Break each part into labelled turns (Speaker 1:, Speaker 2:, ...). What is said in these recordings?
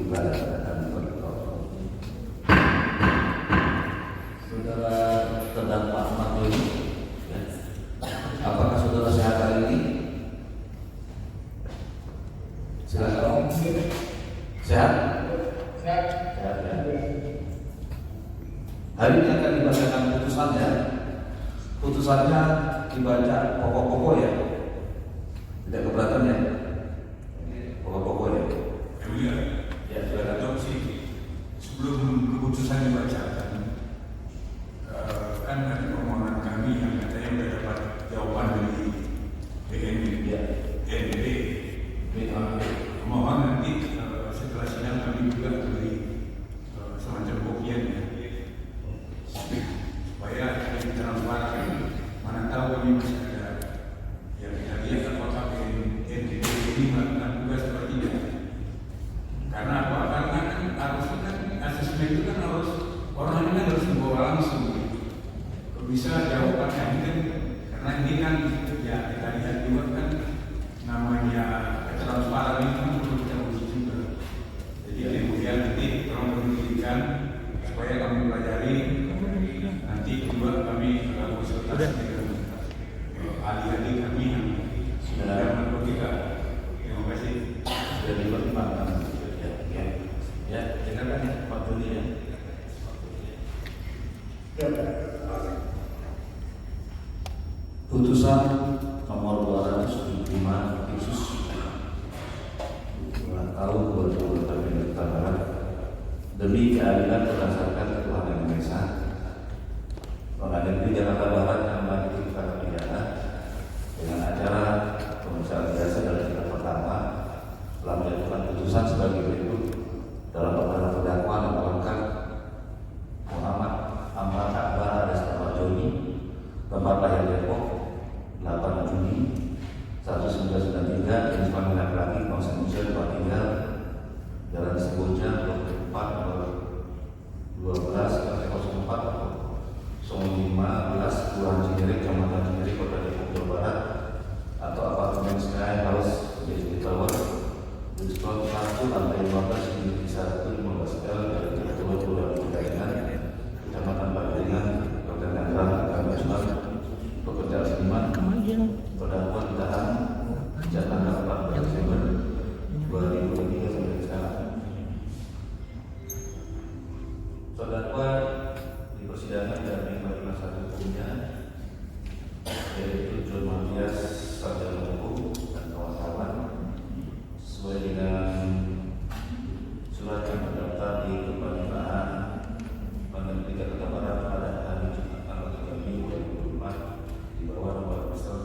Speaker 1: ibadah dan berdoa. Saudara terdampak Ahmad ini, ya. Apakah saudara sehat hari ini? Silakan. Sehat? Sehat ya. Hari ini akan dibacakan putusannya. Putusannya dibaca pokok-pokok ya. Tidak keberatan ya? Pokok-pokok ya.
Speaker 2: Iya.
Speaker 1: Ya, silakan.
Speaker 2: Adopsi sebelum keputusan dibacakan, kan ada permohonan kami yang katanya sudah dapat jawaban dari BNPB. Mohon nanti setelah sidang kami juga beri semacam kopian ya, supaya kami transparan. Mana tahu kami masih ada yang kita lihat apakah BNPB ini melakukan tugas seperti ini. Karena apa? Karena kan harusnya kan asesmen itu kan harus orang ini harus dibawa langsung. Bisa jawabannya ini kan, karena ini kan ya kita lihat juga kan namanya ketransparan itu kan perlu kita uji juga. Jadi kemudian nanti tolong diberikan supaya kami pelajari, nanti juga kami konsultasi dengan ahli-ahli kami yang sudah narkotika. Terima kasih.
Speaker 1: Sudah dipertimbangkan. Ya, dengarkan ya Pak Doni ya. Putusan nomor 275 khusus tahun 2020 Barat demi keadilan berdasarkan ketuhanan yang Maha Esa. Pengadilan Negeri Jakarta Barat yang melanjutkan perkara pidana dengan acara pemeriksaan biasa dalam tingkat pertama telah menjatuhkan putusan sebagai berikut dalam perkara terdakwa nomor lengkap Muhammad Ahmad Akbar alias Ahmad Joni, tempat lahir Depok, 8 Juni 1993, jenis kelamin laki-laki, bangsa Indonesia, tempat tinggal Jalan Seboja, Blok 4, nomor 12, RT 04, 015, Kelurahan Cinere, Kecamatan Cinere, Kota Depok, Jawa Barat, atau apartemen Sky House di Tower, di slot 1, lantai 15, unit 1, 15L, dari Ketua Kelurahan Pegaingan, Kecamatan Pageringan, Kota Tangerang, Agama Islam, pekerja seniman, terdakwa ditahan sejak tanggal 14 Desember 2023 sampai sekarang. Terdakwa di persidangan dari penasihat hukumnya yaitu John Matias Sarjana Hukum dan kawan-kawan sesuai dengan surat yang terdaftar di Kepanitiaan Pengadilan Negeri Jakarta Barat pada hari Jumat tanggal 3 Mei 2024 di bawah nomor pasal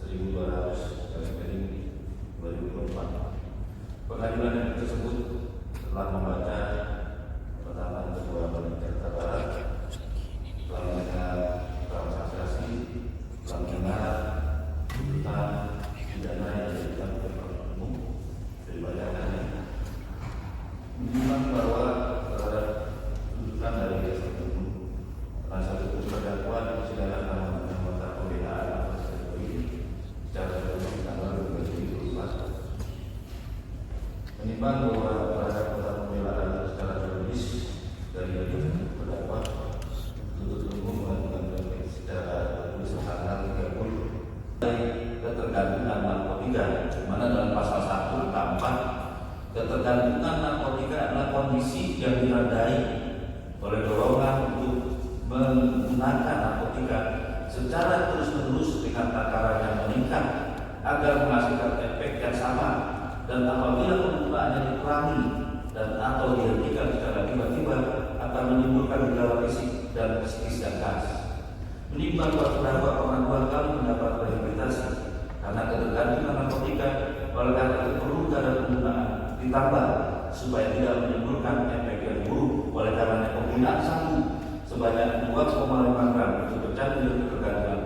Speaker 1: 1200/2024. Pengadilan negeri tersebut telah membaca pertama Ketua Pengadilan Jakarta Barat, telah mendengar transaksi, telah mendengar tuntutan pidana yang dijadikan penuntut umum dibacakannya. Menimbang bahwa terhadap tuntutan dari jaksa penuntut umum, penasihat hukum terdakwa di persidangan telah meminta pembelaan atas kasus ini secara tertulis tanggal 2024. Menimbang bahwa terhadap kata pembelaan secara tertulis dari terdakwa, penuntut umum mengajukan secara tertulis tanggal 30 dari ketergantungan narkotika, di mana dalam pasal 1 tampak ketergantungan narkotika adalah kondisi yang diradai oleh dorongan untuk menggunakan narkotika secara terus-menerus dengan takaran yang meningkat agar menghasilkan efek yang sama, dan apabila penggunaannya dikurangi dan atau dihentikan secara tiba-tiba akan menimbulkan gejala fisik dan psikis yang khas. Menimbang bahwa terdakwa pernah 2 kali mendapat rehabilitasi karena ketergantungan narkotika, oleh karena itu perlu kadar penggunaan ditambah supaya tidak menimbulkan efek yang buruk. Oleh karena penggunaan sabu sebanyak 2,5 gram untuk tercantum ketergantungan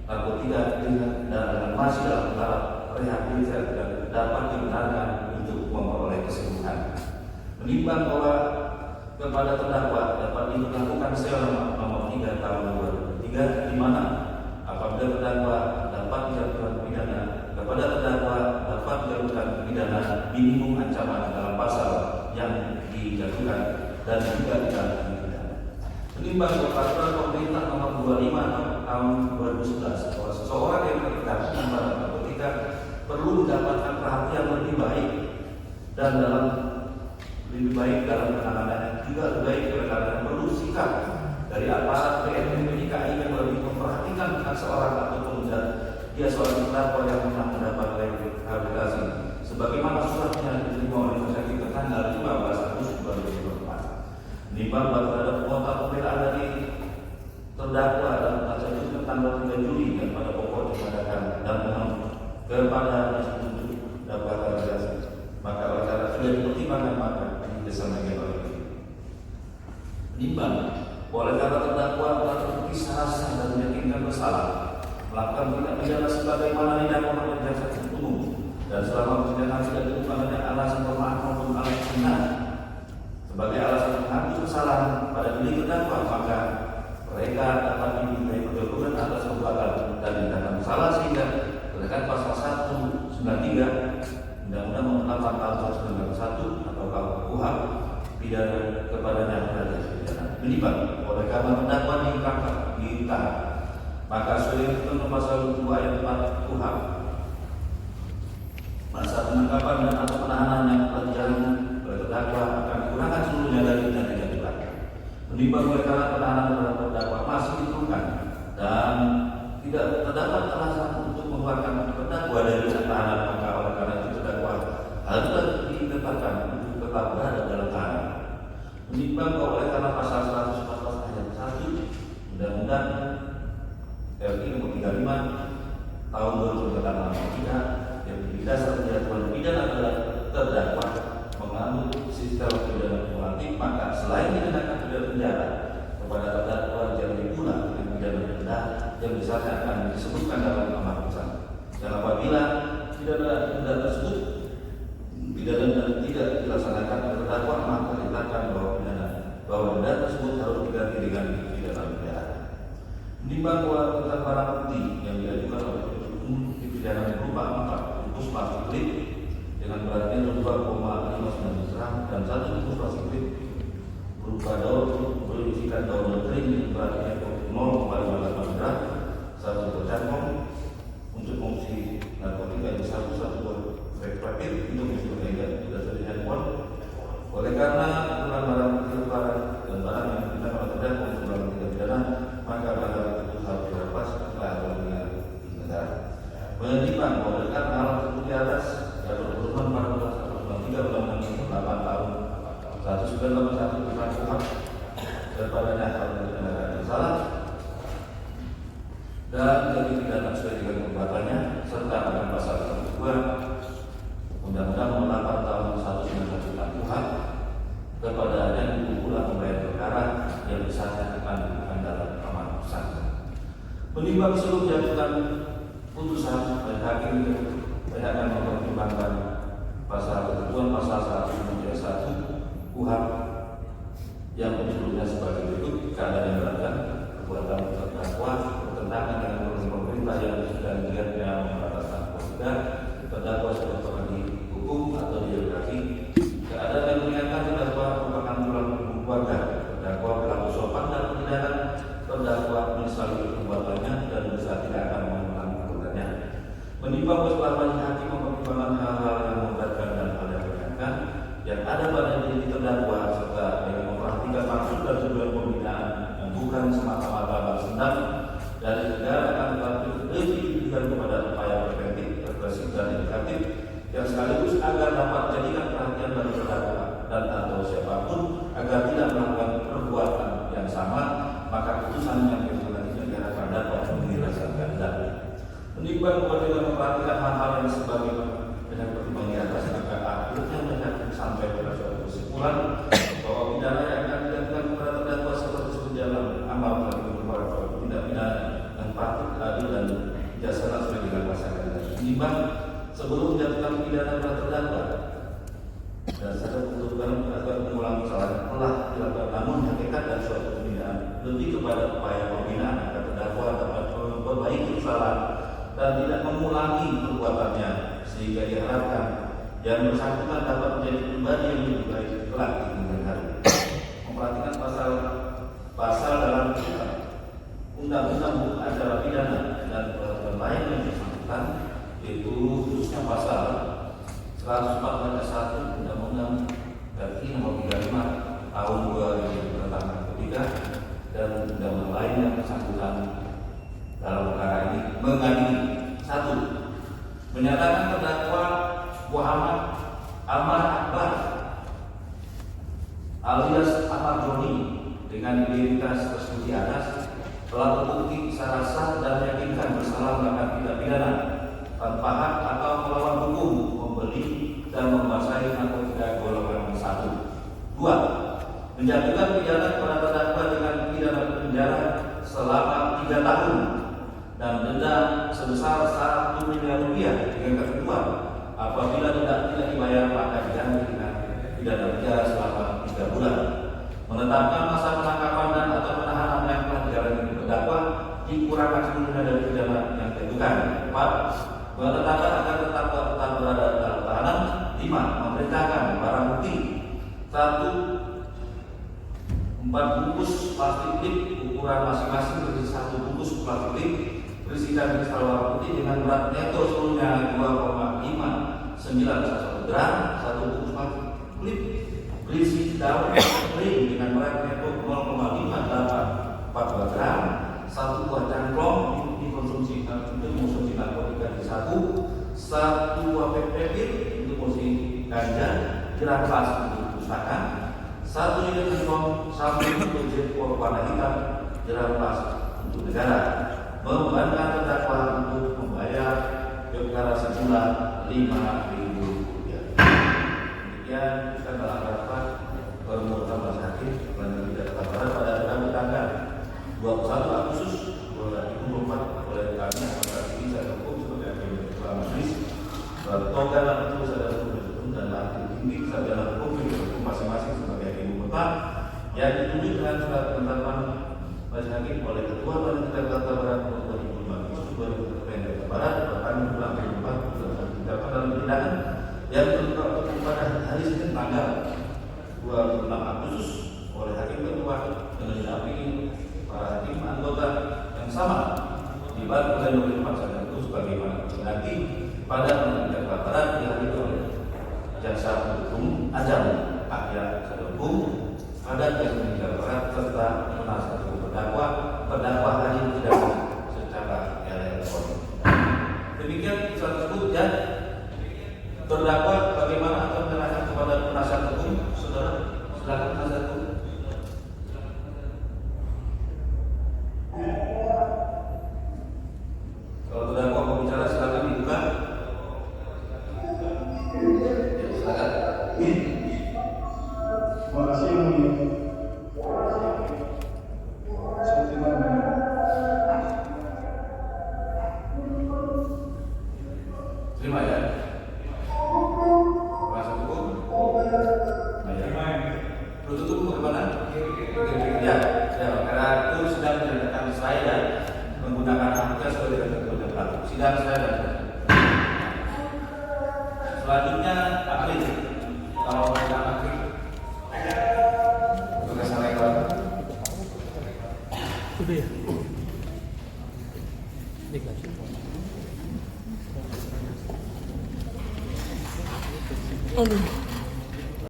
Speaker 1: narkotika dan masih dalam tahap rehabilitasi dan dapat digunakan untuk memperoleh kesembuhan. Menimbang bahwa kepada terdakwa dapat dilakukan sel nomor 3 tahun 2003, di mana apabila terdakwa dapat dijatuhkan pidana minimum ancaman dalam pasal yang dijatuhkan dan juga ditangani. Menimbang peraturan pemerintah nomor 25 tahun 2011 bahwa seseorang yang terlibat barang narkotika perlu mendapatkan perhatian lebih baik dalam penanganannya, juga lebih baik karena perlu sikap dari aparat BNN DKI yang lebih memperhatikan hak seorang ataupun dia seorang terdakwa yang pernah mendapat rehabilitasi sebagaimana suratnya diterima oleh Majelis Hakim tanggal 15 Agustus 2024. Menimbang terhadap kuota pembelaan dari terdakwa dan penasihat tanggal 3 Juli yang pada pokok dikatakan dan kepada institusi dapat rehabilitasi, maka oleh karena sudah dipertimbangkan maka disampaikan oleh menimbang oleh karena terdakwa telah terbukti secara sah dan meyakinkan bersalah melakukan tindak pidana sebagaimana didakwa oleh jaksa penuntut umum dan selama persidangan tidak ditemukan adanya alasan pemaaf maupun alasan benar sebagai alasan mengaku kesalahan pada diri terdakwa, maka mereka dapat dimintai pertanggungan atas perbuatan dan tindakan bersalah sehingga berdasarkan pasal 193 Undang-Undang Nomor 8 Tahun 1991 atau KUHP pidana kepadanya terhadap pidana. Menimbang oleh karena terdakwa ditahan, maka sesuai dengan pasal 2 ayat 4 KUHP masa penangkapan dan atau penahanan yang telah dijalani oleh terdakwa akan digunakan seluruhnya dari pidana jatuhan. Menimbang oleh karena penahanan terhadap terdakwa masih diperlukan dan tidak terdapat alasan untuk mengeluarkan terdakwa dari tahanan, maka oleh karena itu terdakwa harus ditetapkan untuk tetap berada dalam tahanan. Menimbang bahwa oleh karena pasal 114 ayat 1 Undang-Undang RI Nomor 35 Tahun 2003 yang menjadi dasar penjatuhan pidana adalah terdakwa mengambil sistem pidana kumulatif, maka selain dikenakan pidana penjara kepada terdakwa jangan pula dengan pidana denda yang misalnya akan disebutkan dalam amar putusan. Dan apabila pidana denda tersebut pidana tidak dilaksanakan oleh terdakwa, maka ditetapkan bahwa denda tersebut harus diganti dengan pidana penjara. Menimbang bahwa tentang barang bukti yang diajukan oleh penuntut umum dipidana berupa 4 bungkus plastik klip dengan beratnya 2,59 gram dan 1 bungkus plastik klip berupa daun berisikan daun kering dengan beratnya 0,58 gram, 1 buah cangkong untuk fungsi narkotika yang satu buah rekreatif untuk fungsi berbeda tidak seperti handphone. Oleh karena ukuran barang bukti lebaran dan barang yang digunakan oleh terdakwa untuk barang tindak pidana, maka barang itu harus dilepas setelah dengan negara. Menimbang bahwa karena hal tersebut di atas dan berhubungan pada Undang-Undang 3 Undang-Undang 8 tahun 1981 tentang KUHP kepadanya hal yang salah dan jadi pidana sesuai dengan perbuatannya serta dengan pasal 102 Undang-Undang Nomor 8 tahun 1991 tentang KUHP kepadanya pula membayar perkara yang besarnya akan dilakukan dalam amar putusan. Menimbang seluruh jatuhan putusan oleh hakim akan mempertimbangkan pasal ketentuan pasal 191 KUHP yang sebelumnya sebagai berikut: keadaan yang beragam, perbuatan terdakwa bertentangan dengan peraturan pemerintah yang sudah dilihatnya membatalkan narkotika, terdakwa sudah pernah dihukum atau direhabilitasi, keadaan yang meringankan terdakwa merupakan tulang punggung keluarga, terdakwa berlaku sopan dan penindakan, terdakwa menyesali perbuatannya dan berusaha tidak akan mengulangi perbuatannya. Menimbang setelah majelis hakim mempertimbangkan hal-hal yang memberatkan dan hal yang meringankan yang ada pada diri terdakwa serta dengan memperhatikan maksud dan tujuan pembinaan yang bukan semata-mata balas dendam dari negara akan tetapi lebih diberikan kepada upaya preventif, represif dan edukatif yang sekaligus agar dapat jadikan perhatian bagi terdakwa dan atau siapapun agar tidak melakukan perbuatan yang sama, maka putusan yang selanjutnya diharapkan dapat memberi rasa keadilan. Menimbang bahwa dengan memperhatikan hal-hal yang sebagaimana dengan pertimbangan di atas, maka akhirnya mereka sampai pada suatu kesimpulan bahwa pidana yang akan dilakukan kepada terdakwa seperti disebut dalam amal bagi merupakan tindak pidana yang patut, adil dan bijaksana sesuai dengan pasal keadilan. Menimbang sebelum menjatuhkan pidana kepada terdakwa dan sadar kebutuhan agar mengulangi kesalahan telah dilakukan, namun hakikat dan suatu pembinaan lebih kepada upaya pembinaan agar terdakwa dapat memperbaiki kesalahan dan tidak mengulangi perbuatannya, sehingga diharapkan yang yang bersangkutan dapat menjadi pribadi yang lebih baik kelak di kemudian hari. Memperhatikan pasal dalam undang-undang hukum acara pidana dan peraturan lain yang bersangkutan, yaitu khususnya pasal 141 Undang-Undang RI Nomor 35 Tahun 2000 tentang narkotika dan undang-undang lain yang bersangkutan dalam perkara ini mengadili: 1. Menyatakan terdakwa Muhammad Ahmad Akbar alias Ahmad Joni dengan identitas tersebut di atas telah terbukti secara sah dan meyakinkan bersalah melakukan tindak pidana tanpa hak atau melawan hukum membeli dan menguasai narkotika golongan 1. 2. Menjatuhkan pidana kepada terdakwa dengan pidana penjara selama 3 tahun dan denda sebesar 1 miliar rupiah dengan ketentuan apabila denda tidak dibayar maka diganti dengan pidana penjara selama 3 bulan. Menetapkan masa penangkapan dan atau penahanan yang telah dijalani terdakwa dikurangkan sepenuhnya dari pidana yang ditentukan. 4. Menetapkan agar terdakwa tetap berada dalam tahanan. 5. Memerintahkan barang bukti 1. 4 bungkus plastik lip ukuran masing-masing berisi 1 bungkus plastik lip berisikan kristal warna putih dengan berat neto seluruhnya 2,591 gram, 1 bungkus plastik lip berisi daun kering dengan berat neto 0,584 gram, 1 buah cangklong dikonsumsi untuk mengonsumsi narkotika di 1 buah pepir untuk konsumsi ganja, jerampas untuk pustaka, 1 unit handphone, 1 untuk jet warna hitam, jerampas untuk negara. Membebankan terdakwa untuk membayar perkara sejumlah Rp5.000. Demikian kita dalam rapat permohonan majelis hakim dan tidak terbarat pada Rabu tanggal 21 Agustus 2024 oleh kami anggota Komisi Hukum sebagai hakim ketua majelis bertoga itu saudara hukum dan hakim tinggi sarjana hukum masing-masing sebagai hakim kota yang ditunjuk dengan surat penetapan majelis hakim oleh ketua dan tidak terbarat 2005 Agustus 2024 barat bahkan pulang ke 4 dalam tindakan yang terungkap pada hari Senin tanggal 26 Agustus oleh hakim ketua dengan didampingi para hakim anggota yang sama dibantu oleh nomor 4 saja itu sebagaimana nanti pada penelitian barat dihadiri oleh jaksa hukum Ajam Akhir Hukum pada penelitian barat serta penasihat hukum terdakwa hadir tidak secara elektronik. Demikian kisah tersebut dan terdakwa bagaimana akan menyerahkan kepada penasihat hukum, saudara? Silakan penasihat hukum. Kalau terdakwa mau bicara silakan dibuka. Ya, silakan.
Speaker 3: Terima kasih yang mulia.
Speaker 1: Terima ya. Penasihat hukum. Tutup hukum bagaimana? Ya, karena itu sedang dilakukan saya dan menggunakan hak sebagai ketua pelaku. Sidang saya dan selanjutnya akhir. Kalau tidak akhir, tugas saya lewat.
Speaker 4: Udah ya. Aduh.